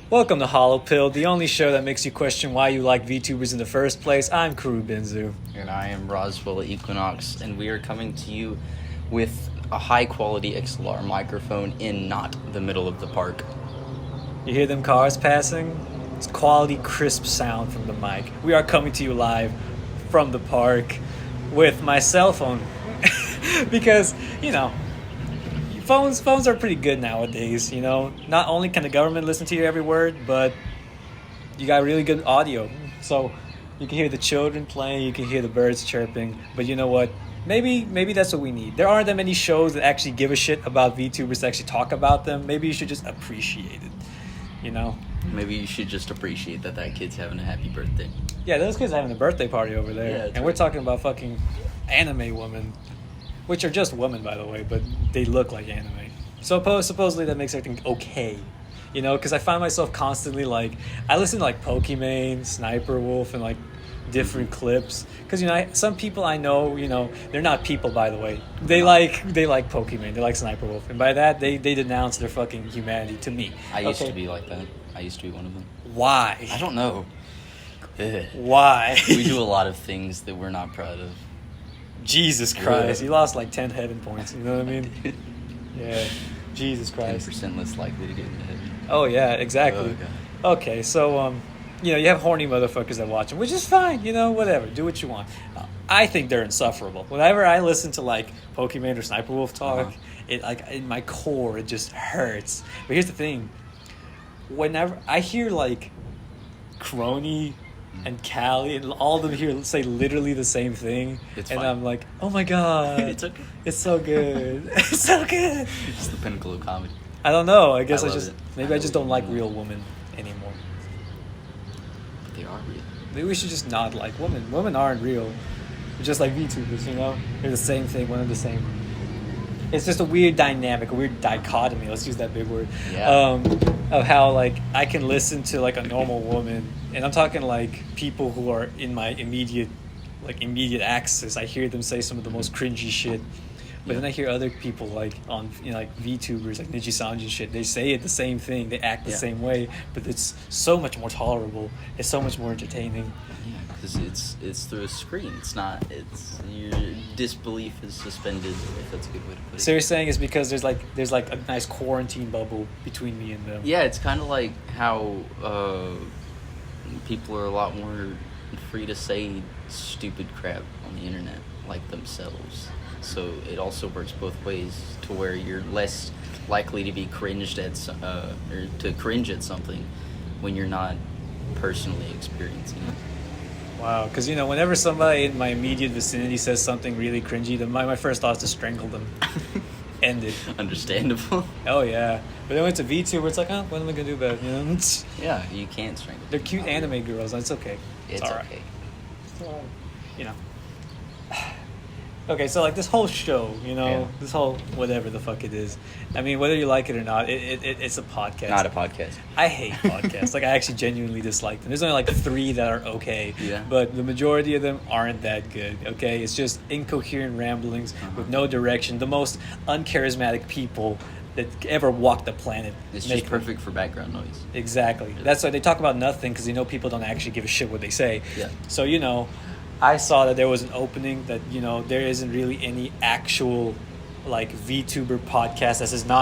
Welcome to HoloPilled, the only show that makes you question why you like VTubers in the first place. I'm Kuru Benzu. And I am Roswell Equinox, and we are coming to you with a high-quality XLR microphone in not the middle of the park. You hear them cars passing? It's quality, crisp sound from the mic. We are coming to you live from the park with my cell phone. Because, phones are pretty good nowadays, Not only can the government listen to your every word, but you got really good audio. So you can hear the children playing, you can hear the birds chirping, but you know what? Maybe that's what we need. There aren't that many shows that actually give a shit about VTubers to actually talk about them. Maybe you should just appreciate it, Maybe you should just appreciate that kid's having a happy birthday. Yeah, those kids are having a birthday party over there. Yeah, and right. We're talking about fucking anime women. Which are just women, by the way, but they look like anime. So supposedly that makes everything okay. Because I find myself constantly, I listen to, Pokimane, Sniper Wolf, and, different clips. Because, some people I know, they're not people, by the way. They like Pokimane, they like Sniper Wolf. And by that, they denounce their fucking humanity to me. I used to be like that. I used to be one of them. Why? I don't know. Why? We do a lot of things that we're not proud of. Jesus Christ, you lost 10 heaven points, you know what I mean? Yeah, Jesus Christ. 10% less likely to get into heaven. Oh, yeah, exactly. Oh, okay, so, you have horny motherfuckers that watch them, which is fine, whatever, do what you want. I think they're insufferable. Whenever I listen to, Pokimane or Sniper Wolf talk, it, in my core, it just hurts. But here's the thing. Whenever I hear, Crony and Callie and all of them here say literally the same thing, It's and fine. I'm like, oh my god, It's okay. It's so good. It's so good. It's the pinnacle of comedy. I don't know. I guess I I love just it. maybe I just don't like Yeah. real women anymore. But they are real. Maybe we should just not like women. Women aren't real. They're just like VTubers, They're the same thing, one and the same. It's just a weird dynamic, a weird dichotomy. Let's use that big word. Yeah. Of how I can listen to a normal woman, and I'm talking people who are in my immediate access. I hear them say some of the most cringy shit, but then I hear other people on VTubers like Nijisanji and shit. They say it the same thing. They act the same way, but it's so much more tolerable. It's so much more entertaining. Yeah, because it's through a screen. It's your disbelief is suspended, if that's a good way to put it. So you're saying it's because there's a nice quarantine bubble between me and them. Yeah, it's kind of like how people are a lot more free to say stupid crap on the internet, like themselves. So it also works both ways, to where you're less likely to be cringed at or to cringe at something when you're not personally experiencing it. Wow, because whenever somebody in my immediate vicinity says something really cringy, then my first thought is to strangle them. End it. Understandable. Oh yeah, but then when it's a VTuber, it's like, oh, what am I gonna do about it? Yeah, you can't strangle. They're cute anime girls. It's okay. It's all right. okay. It's all right. Okay, so this whole show, this whole whatever the fuck it is. I mean, whether you like it or not, it's a podcast. Not a podcast. I hate podcasts. I actually genuinely dislike them. There's only 3 that are okay. Yeah. But the majority of them aren't that good. Okay, it's just incoherent ramblings with no direction. The most uncharismatic people that ever walked the planet. It's just perfect for background noise. Exactly. That's why they talk about nothing, because people don't actually give a shit what they say. Yeah. So I saw that there was an opening that there isn't really any actual VTuber podcast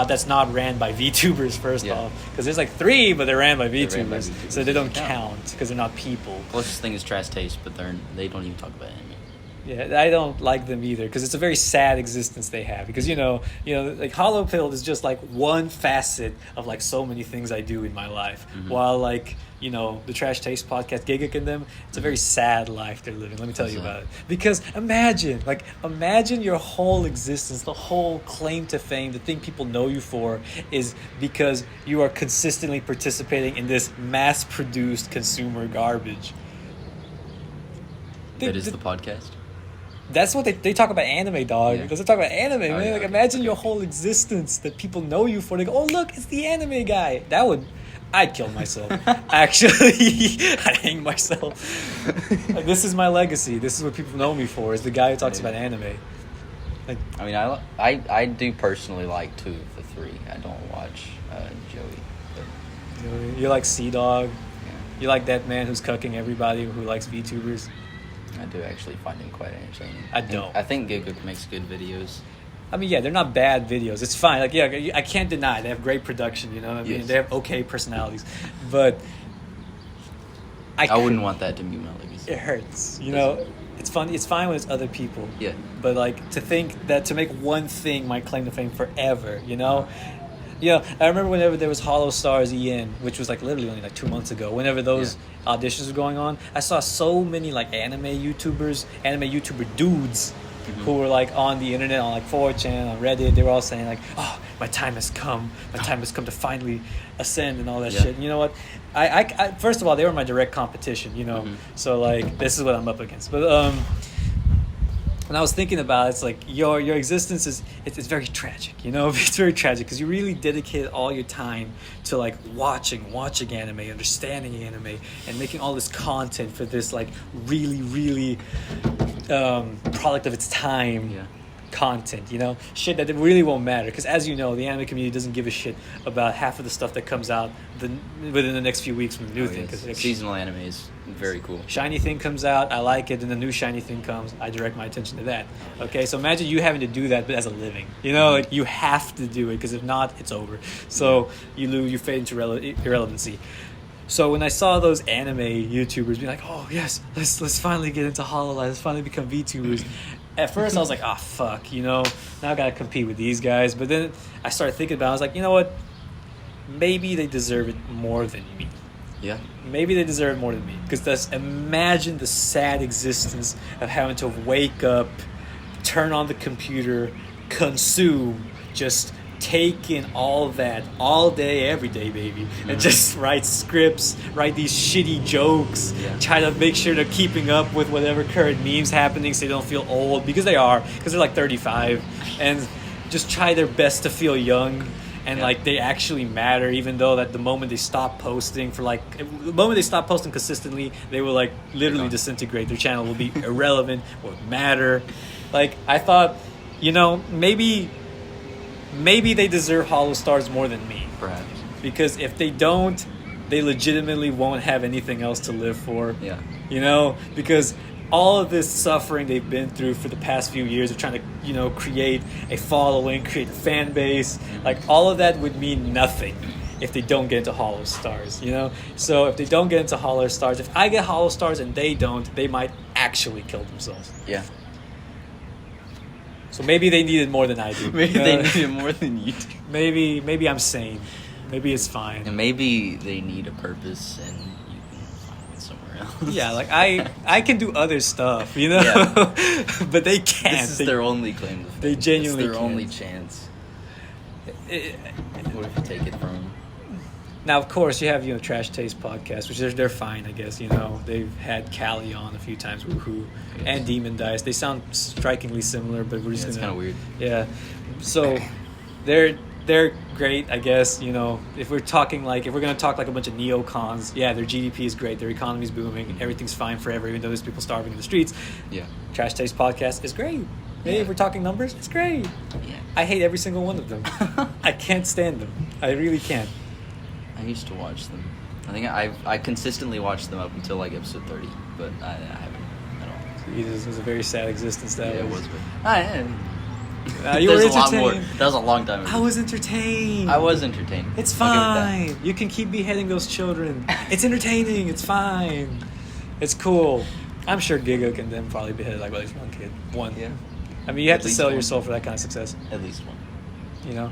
that's not ran by VTubers first off, because there's 3 but they're ran by VTubers, so they don't count because they're not people. Closest thing is Trash Taste, but they don't even talk about anime. Yeah, I don't like them either, because it's a very sad existence they have. Because HoloPilled is just one facet of so many things I do in my life. Mm-hmm. While the Trash Taste podcast, Gigak and them, it's a very sad life they're living. Let me tell you about it. Because imagine your whole existence, the whole claim to fame, the thing people know you for, is because you are consistently participating in this mass-produced consumer garbage. That is the podcast. That's what they talk about anime, dog. Yeah. Because they talk about anime, man. Yeah, okay. Imagine your whole existence that people know you for. They go, oh, look, it's the anime guy. I'd kill myself. Actually, I'd hang myself. This is my legacy. This is what people know me for, is the guy who talks about anime. I do personally like 2 of the 3. I don't watch Joey. But You know what I mean? You like Sea Dog. Yeah. You like that man who's cucking everybody who likes VTubers. I do actually find him quite entertaining. I don't. I think Giga makes good videos. I mean, yeah, they're not bad videos. It's fine. Like, yeah, I can't deny they have great production. You know what I mean? Yes. They have okay personalities, but I wouldn't want that to be my legacy. It hurts. You know, it's fun. It's fine when it's other people. Yeah. But like to think that to make one thing might claim to fame forever. You know. Yeah, I remember whenever there was Hollow Stars EN, which was like literally only like 2 months ago. Whenever those auditions were going on, I saw so many like anime YouTuber dudes who were like on the internet, on like 4chan, on Reddit. They were all saying like, "Oh, my time has come. My time has come to finally ascend," and all that shit. And you know what? I first of all, they were my direct competition. You know, so like this is what I'm up against. But when I was thinking about it, it's like your existence is it's very tragic, you know. It's very tragic because you really dedicated all your time to like watching anime, understanding anime, and making all this content for this like really product of its time content, you know, shit that really won't matter because as you know, the anime community doesn't give a shit about half of the stuff that comes out within the next few weeks from the new thing. Because seasonal anime is very cool. Shiny thing comes out, I like it, and the new shiny thing comes, I direct my attention to that. Okay, so imagine you having to do that, but as a living, you know, like you have to do it because if not, it's over. So you fade into irrelevancy. So when I saw those anime YouTubers be like, "Oh yes, let's finally get into HoloLive, let's finally become VTubers," at first I was like, "Ah, fuck," you know, now I gotta compete with these guys. But then I started thinking about it, I was like, you know what? Maybe they deserve it more than me. Yeah. Maybe they deserve it more than me. Because imagine the sad existence of having to wake up, turn on the computer, consume, just take in all that all day, every day, baby. And just write scripts, write these shitty jokes, try to make sure they're keeping up with whatever current memes happening so they don't feel old. Because they are. Because they're like 35. And just try their best to feel young. And like they actually matter, even though that the moment they stop posting consistently, they will like literally disintegrate. Their channel will be irrelevant, won't matter. Like I thought, you know, maybe they deserve Hollow Stars more than me. Perhaps. Because if they don't, they legitimately won't have anything else to live for. Yeah. You know, because all of this suffering they've been through for the past few years of trying to, you know, create a following, create a fan base, like all of that would mean nothing if they don't get into Hollow Stars, you know? So if they don't get into Hollow Stars, if I get Hollow Stars and they don't, they might actually kill themselves. Yeah. So maybe they need it more than I do. Maybe they need it more than you do. Maybe I'm sane. Maybe it's fine. And maybe they need a purpose and you can find it somewhere else. Yeah, like I can do other stuff, you know? But they can't. This is their only claim to fame. They genuinely It's their can't. only chance. What if you take it from them? Now, of course, you have, you know, Trash Taste podcast, which they're fine, I guess. You know, they've had Callie on a few times, woohoo, and Demon Dice. They sound strikingly similar, but we're just It's kind of weird. Yeah, so they're great, I guess. You know, if we're talking like if we're gonna talk like a bunch of neocons, yeah, their GDP is great, their economy's booming, everything's fine forever, even though there's people starving in the streets. Yeah. Trash Taste podcast is great. Hey, if we're talking numbers, it's great. Yeah. I hate every single one of them. I can't stand them. I really can't. I used to watch them. I think I consistently watched them up until like episode 30, but I haven't at all. It was a very sad existence that Yeah, it was. was. But You were there's a lot more. entertained. That was a long time ago. I was entertained. I was entertained. It's I'll give it fine. You can keep beheading those children. It's entertaining. It's fine. It's cool. I'm sure Giga can then probably behead like at least one kid. One. Yeah. I mean, you have At to least sell one. your soul for that kind of success. At least one. You know?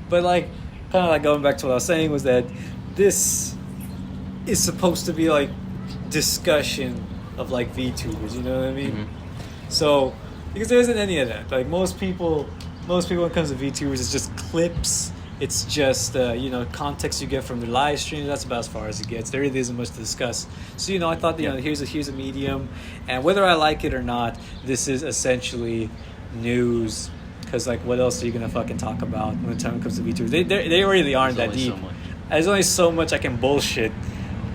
But like, kind of like going back to what I was saying was that this is supposed to be like discussion of like VTubers, you know what I mean? Mm-hmm. So, because there isn't any of that. Like most people when it comes to VTubers, it's just clips. It's just, you know, context you get from their live stream. That's about as far as it gets. There really isn't much to discuss. So, you know, I thought, you know, here's a medium. And whether I like it or not, this is essentially news. Because, like, what else are you going to fucking talk about when the time comes to VTubers? They really aren't There's that only deep. so much. There's only so much I can bullshit.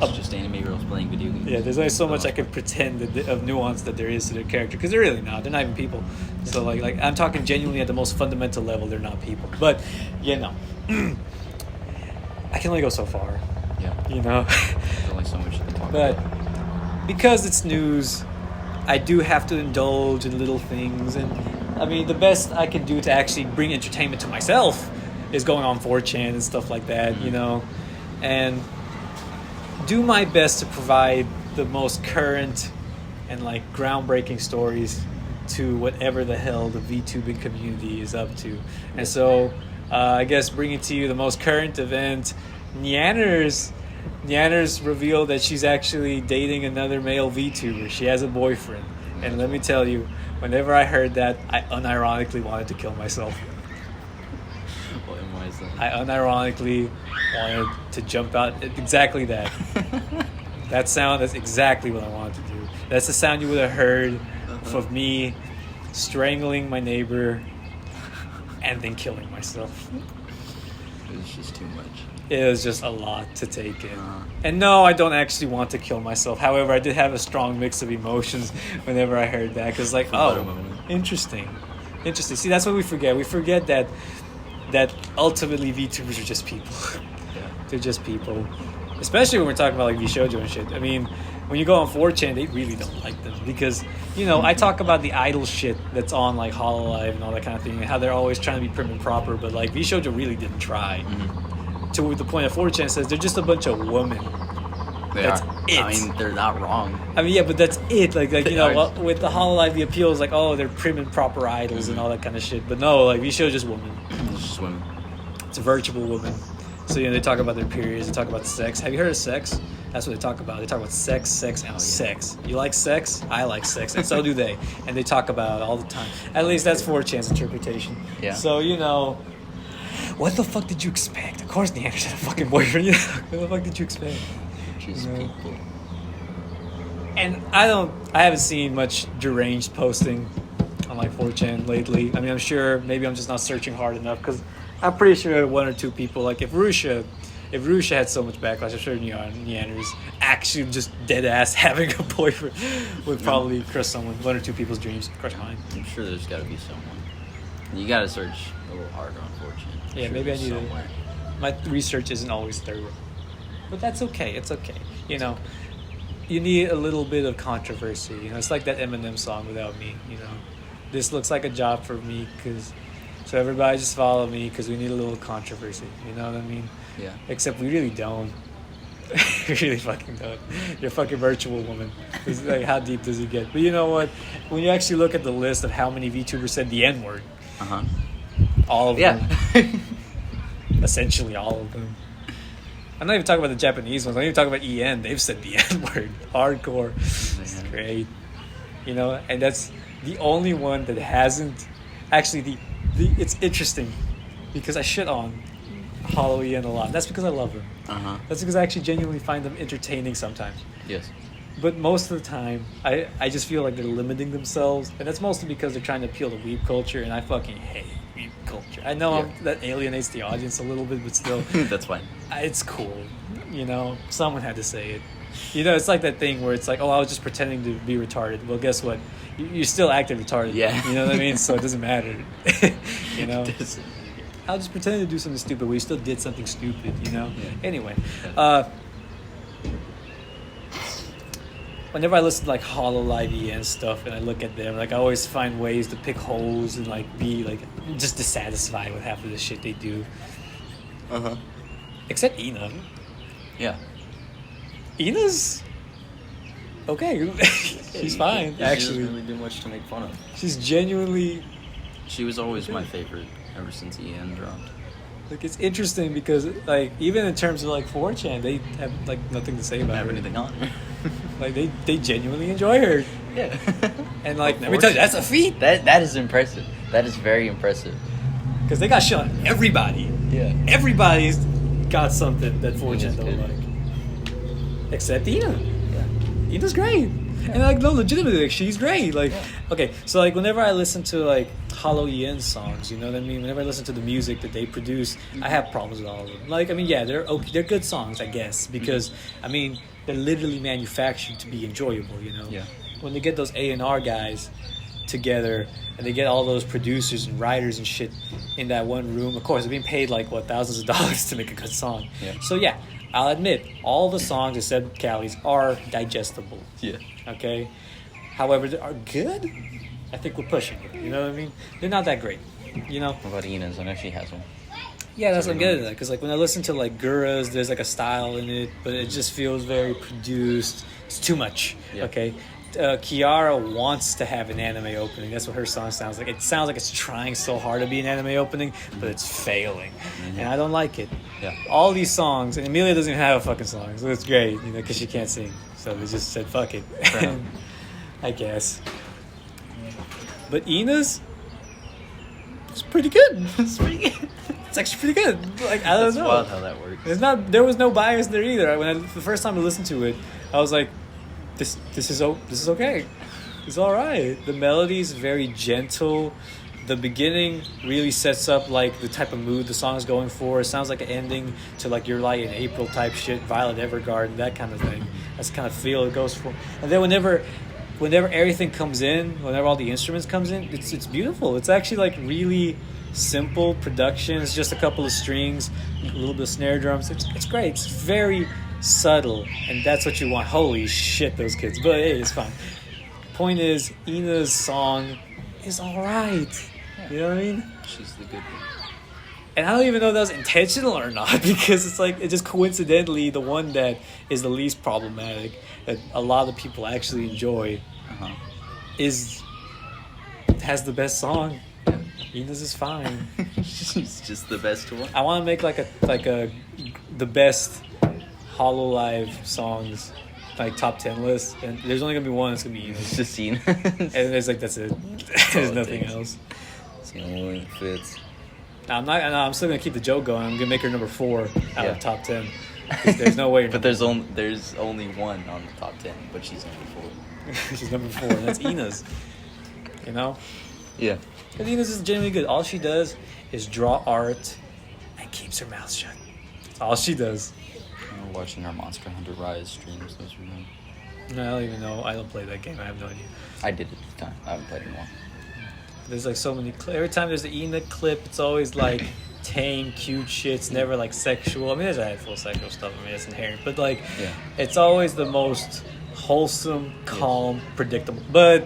It's just anime girls playing video games. Yeah, there's only so much I can pretend of nuance that there is to their character, because they're really not. They're not even people. So like I'm talking genuinely at the most fundamental level. They're not people. But you know, I can only go so far. Yeah. You know? There's only so much you can talk But about. because it's news, I do have to indulge in little things. And I mean, the best I can do to actually bring entertainment to myself is going on 4chan and stuff like that, you know? And do my best to provide the most current and like groundbreaking stories to whatever the hell the VTubing community is up to. And so I guess bringing to you the most current event, Nyanners revealed that she's actually dating another male VTuber. She has a boyfriend. And let me tell you, whenever I heard that, I unironically wanted to kill myself. Why is that? I unironically wanted to jump out. Exactly that. That sound, that's exactly what I wanted to do. That's the sound you would have heard of me strangling my neighbor and then killing myself. It was just too much. It was just a lot to take in. And no, I don't actually want to kill myself. However, I did have a strong mix of emotions whenever I heard that. Because like, interesting. See, that's what we forget. We forget that ultimately VTubers are just people. Yeah. They're just people. Especially when we're talking about like VShojo and shit. I mean, when you go on 4chan, they really don't like them. Because, you know, I talk about the idol shit that's on like HoloLive and all that kind of thing. And how they're always trying to be prim and proper. But like VShojo really didn't try. To the point that 4chan says they're just a bunch of women. That's it. I mean, they're not wrong. I mean, yeah, but that's it. Like you know, with the HoloLive, the appeal is like, oh, they're prim and proper idols and all that kind of shit. But no, like VShojo just women. It's just women. It's a virtual woman. So you know, they talk about their periods. They talk about sex. Have you heard of sex? That's what they talk about. They talk about sex, sex. You like sex? I like sex, and so do they. And they talk about it all the time. At least that's 4chan's interpretation. Yeah. So you know. What the fuck did you expect? Of course Neander's had a fucking boyfriend. You know? What the fuck did you expect? Just people. And I haven't seen much deranged posting on like 4chan lately. I mean, I'm sure maybe I'm just not searching hard enough because I'm pretty sure one or two people, like if Rusha had so much backlash, I'm sure Neander's actually just dead ass having a boyfriend would probably crush one or two people's dreams, crush mine. I'm sure there's got to be someone. You got to search a little harder on 4chan. Yeah, maybe I need to. My research isn't always thorough, but that's okay. It's okay. You know, you need a little bit of controversy. You know, it's like that Eminem song "Without Me." You know, this looks like a job for me so everybody just follow me because we need a little controversy. You know what I mean? Yeah. Except we really don't. We really fucking don't. You're a fucking virtual woman. It's like, how deep does it get? But you know what? When you actually look at the list of how many VTubers said the N-word. All of them. Essentially all of them. I'm not even talking about the Japanese ones. I'm not even talking about EN. They've said the N-word. Hardcore. It's great. You know, and that's the only one that hasn't... Actually, it's interesting because I shit on HoloEN a lot. That's because I love them. That's because I actually genuinely find them entertaining sometimes. Yes. But most of the time, I just feel like they're limiting themselves. And that's mostly because they're trying to appeal to weeb culture, and I fucking hate weeb culture. I know that alienates the audience a little bit, but still. That's fine. It's cool. You know, someone had to say it. You know, it's like that thing where it's like, oh, I was just pretending to be retarded. Well, guess what? You're still acting retarded. Yeah. You know what I mean? So it doesn't matter. You know? I was just pretending to do something stupid, but we still did something stupid, you know? Yeah. Anyway. Whenever I listen to like HoloLive and stuff and I look at them, like I always find ways to pick holes and like be like just dissatisfied with half of the shit they do. Except Ina. Yeah. Ina's okay. She's fine, She actually. doesn't really do much to make fun of. She's genuinely... She was always my favorite ever since EN dropped. Like, it's interesting because, like, even in terms of, like, 4chan, they have, like, nothing to say about her. Have anything on her. Like, they genuinely enjoy her. Yeah. And, like, let me tell you, that's a feat. That is impressive. That is very impressive. Because they got shit on everybody. Yeah. Everybody's got something that 4chan Ina's don't good. like. Except Ina. Yeah. Ina's great. And like, no, legitimately, like, she's great. Like, okay, so like, whenever I listen to like HoloEN songs, you know what I mean? Whenever I listen to the music that they produce, I have problems with all of them. Like, I mean, yeah, they're okay, they're good songs, I guess, because I mean, they're literally manufactured to be enjoyable, you know? Yeah. When they get those A&R guys together and they get all those producers and writers and shit in that one room, of course, they're being paid like what, thousands of dollars to make a good song. Yeah. So yeah, I'll admit, all the songs except Callie's are digestible. Yeah. Okay? However, they are good. I think we're pushing it. You know what I mean? They're not that great. You know? What about Ina's? I know she has one. Yeah, that's what I'm getting at that. Because like when I listen to like Gura's, there's like a style in it, but it just feels very produced. It's too much. Yeah. Okay? Kiara wants to have an anime opening. That's what her song sounds like. It sounds like it's trying so hard to be an anime opening, but it's failing. And I don't like it. Yeah. All these songs, and Amelia doesn't even have a fucking song, so it's great, you know, because she can't sing. So they just said, fuck it. I guess. But Ina's, it's pretty good. It's pretty good. It's actually pretty good. Like, I don't know. That's wild how that works. There was no bias there either. The first time I listened to it, I was like, this is okay. It's all right. The melody is very gentle. The beginning really sets up like the type of mood the song is going for. It sounds like an ending to like Your Light in April type shit, Violet Evergarden, that kind of thing. That's the kind of feel it goes for. And then whenever everything comes in, whenever all the instruments comes in, it's beautiful. It's actually like really simple production. It's just a couple of strings, a little bit of snare drums. It's great. It's very subtle, and that's what you want. Holy shit, those kids. But hey, it's fine. Point is, Ina's song is alright. You know what I mean? She's the good one. And I don't even know if that was intentional or not, because it's like, it's just coincidentally the one that is the least problematic, that a lot of people actually enjoy, has the best song. Ina's is fine. She's just the best one. I want to make like the best HoloLive songs, like top 10 list, and there's only gonna be one. It's gonna be Ina's. It's just Ina. And there's like, that's it. There's nothing else. It's the only one that fits. I'm still gonna keep the joke going. I'm gonna make her number 4 out of top 10. There's no way. But there's only one on the top 10, but she's number 4. She's number 4. And that's Ina's. You know? Yeah. Because Ina's is genuinely good. All she does is draw art and keeps her mouth shut. That's all she does. I'm watching our Monster Hunter Rise streams. Those were them. No, I don't even know. I don't play that game. I have no idea. I did it at the time. I haven't played it in a while. There's like so many every time there's an Ina clip, it's always like tame, cute shit. It's never like sexual. I mean, there's a handful of sexual stuff. I mean, it's inherent. But like, it's always the most wholesome, calm, predictable. But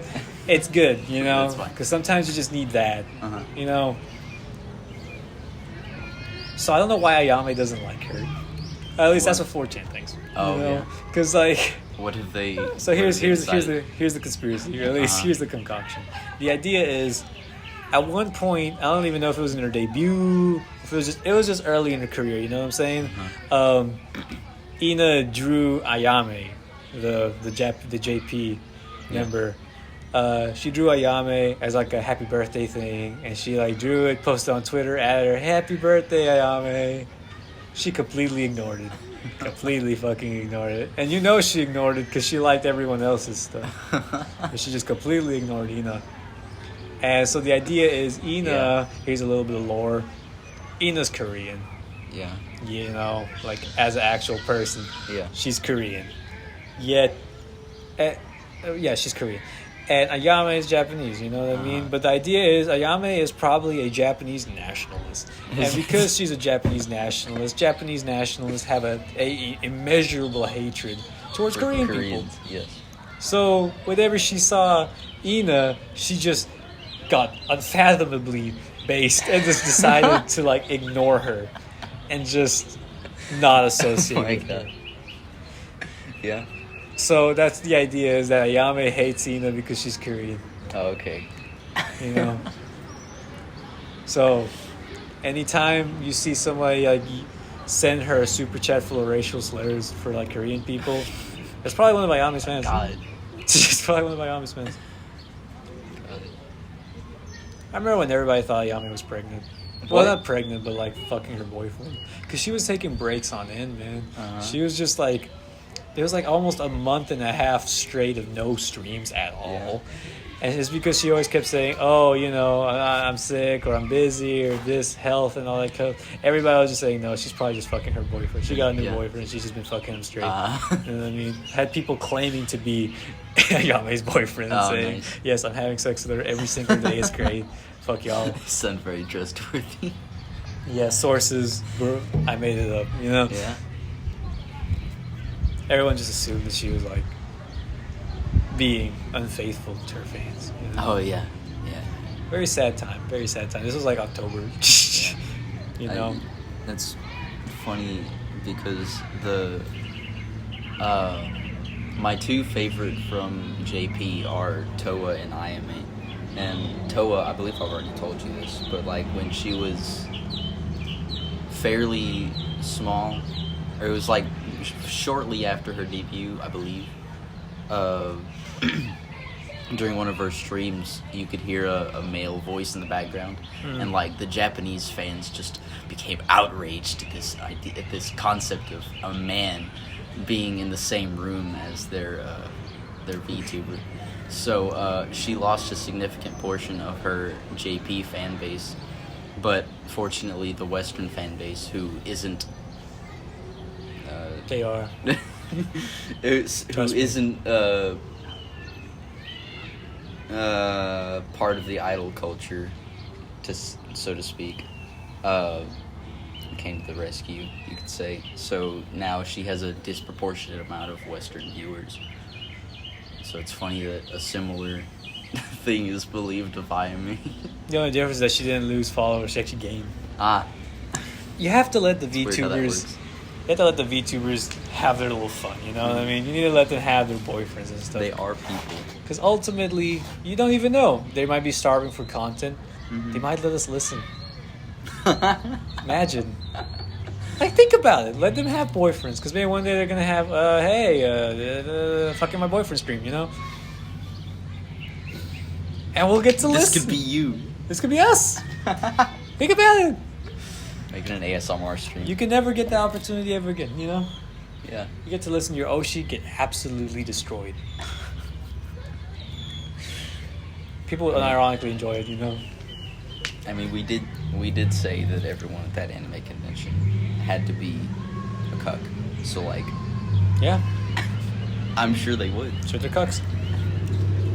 it's good, you know? Because sometimes you just need that, you know? So I don't know why Ayame doesn't like her. At least that's what 4chan thinks. Oh, you know? yeah. Because like... What have they... So here's the conspiracy, or at least here's the concoction. The idea is, at one point, I don't even know if it was in her debut, if it was just early in her career, you know what I'm saying? Ina drew Ayame, the JP member. She drew Ayame as like a happy birthday thing, and she like drew it, posted on Twitter, added her happy birthday Ayame. She completely ignored it. Completely fucking ignored it. And you know she ignored it because she liked everyone else's stuff. But she just completely ignored Ina. And so the idea is here's a little bit of lore. Ina's Korean. Yeah. You know, like as an actual person. Yeah. She's Korean. Yet, she's Korean. And Ayame is Japanese, you know what I mean? But the idea is Ayame is probably a Japanese nationalist. And because she's a Japanese nationalists have a immeasurable hatred towards Korean people. Yes. So whenever she saw Ina, she just got unfathomably based and just decided to like ignore her and just not associate with her. Yeah. So that's the idea, is that Ayame hates Ina because she's Korean. Oh, okay. You know? So, anytime you see somebody like send her a super chat full of racial slurs for like Korean people, that's probably one of Ayame's fans. God. It's probably one of Ayame's fans. I remember when everybody thought Ayame was pregnant. Well, not pregnant, but like fucking her boyfriend. Because she was taking breaks on end, man. She was just like... There was like almost a month and a half straight of no streams at all. Yeah. And it's because she always kept saying, oh, you know, I'm sick or I'm busy or this health and all that stuff. Everybody was just saying, no, she's probably just fucking her boyfriend. She got a new boyfriend. She's just been fucking him straight. You know what I mean? Had people claiming to be Yame's boyfriend and saying, nice. Yes, I'm having sex with her every single day. It's great. Fuck y'all. You sound very trustworthy. Yeah, sources. I made it up, you know? Yeah. everyone just assumed that she was like being unfaithful to her fans. You know? Oh yeah. Very sad time. Very sad time. This was like October. You know. That's funny because my two favorite from JP are Toa and Ayame. And Toa, I believe I've already told you this, but like when she was fairly small, or it was like shortly after her debut, I believe, during one of her streams, you could hear a male voice in the background, and like the Japanese fans just became outraged at this idea, at this concept of a man being in the same room as their VTuber. So she lost a significant portion of her JP fan base, but fortunately the Western fan base, who isn't They are. Part of the idol culture, so to speak, came to the rescue, you could say. So now she has a disproportionate amount of Western viewers. So it's funny that a similar thing is believed of Ayame. The only difference is that she didn't lose followers; she actually gained. You have to let the That's weird how that VTubers. works. You have to let the VTubers have their little fun. You know what I mean? You need to let them have their boyfriends and stuff. They are people. Because ultimately, you don't even know. They might be starving for content. Mm-hmm. They might let us listen. Imagine. Like, think about it. Let them have boyfriends. Because maybe one day they're going to have, fucking my boyfriend stream, you know? And we'll get to listen. This could be you. This could be us. Think about it. Making an ASMR stream. You can never get the opportunity ever again, you know? Yeah. You get to listen to your Oshi get absolutely destroyed. People unironically enjoy it, you know? I mean, we did say that everyone at that anime convention had to be a cuck. So, like, Yeah. I'm sure they would. Sure, they're cucks.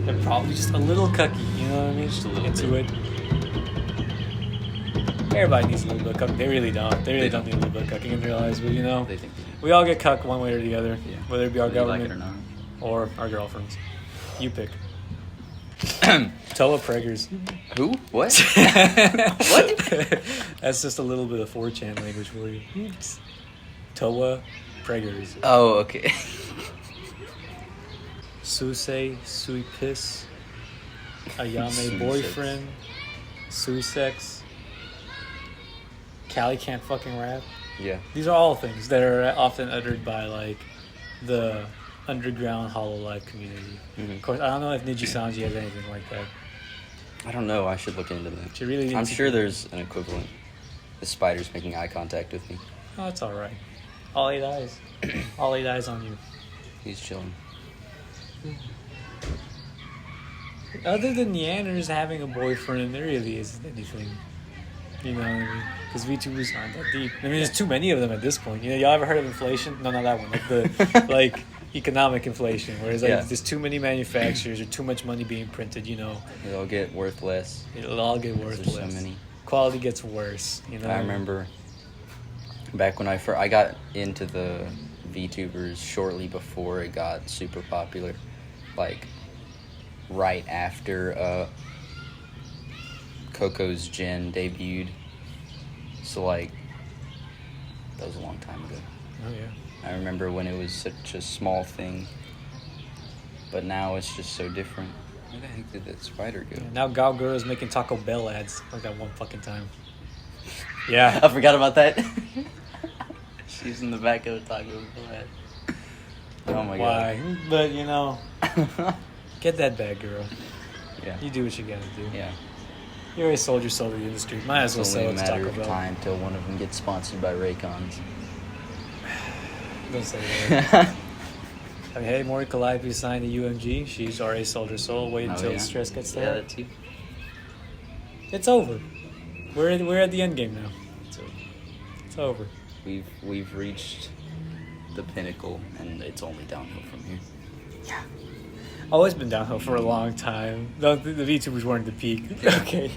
They're probably just a little cucky, you know what I mean? Just a little Into bit. it. Everybody needs a little bit of cucking. They really don't. They really don't need a little bit of cucking in their lives, but you know, They think they do. we all get cucked one way or the other, Yeah. whether it be our Whether you like government it or not. or our girlfriends. You pick. Toa Preggers. Who? What? What? That's just a little bit of 4chan language for you. Toa Preggers. Oh, okay. Susei, Suipis, Ayame Suisex. boyfriend, Suisex, Callie can't fucking rap. Yeah. These are all things that are often uttered by like the underground HoloLive community. Mhm. Of course, I don't know if Nijisanji has anything like that. I don't know. I should look into that. She really needs I'm to- sure there's an equivalent. The spider's making eye contact with me. Oh, it's all right. All 8 eyes. All 8 eyes on you. He's chilling. Other than Yanners having a boyfriend, there really isn't anything. You know what I mean? Because VTubers aren't that deep. I mean, there's too many of them at this point. You know, y'all ever heard of inflation? No, not that one. Like the like economic inflation, where it's like Yeah. there's too many manufacturers or too much money being printed. You know, They'll get worth less. it'll all get worth There's less. so many. Quality gets worse. You know. I remember back when I got into the VTubers shortly before it got super popular, like right after Coco's Gen debuted. So like that was a long time ago. Oh yeah. I remember when it was such a small thing, but now it's just so different. Where the heck did that spider go? Now Galgura's making Taco Bell ads like that one fucking time. Yeah. I forgot about that. She's in the back of a Taco Bell ad. Oh my Why? But you know, god. get that bag, girl. Yeah. You do what you gotta do. Yeah. You already sold your soul to the industry. Might as well It's sell only it a to matter Taco of Bell. time till one of them gets sponsored by Raycons. Don't say that. I mean, hey, Mori Calliope signed to UMG. She's already sold her soul. Wait Oh, until yeah? the stress gets to Yeah, her. that too. It's over. We're at the end game now. So It's over. we've reached the pinnacle, and it's only downhill from here. Oh, it's been downhill for a long time. The VTubers weren't the peak. Okay.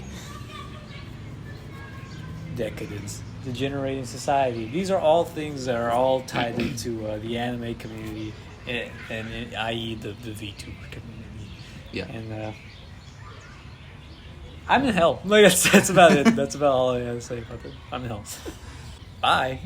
Decadence. degenerating society. These are all things that are all tied into the anime community, and i.e. the VTuber community. Yeah. And I'm in hell. Like that's about it. That's about all I have to say about it. I'm in hell. Bye.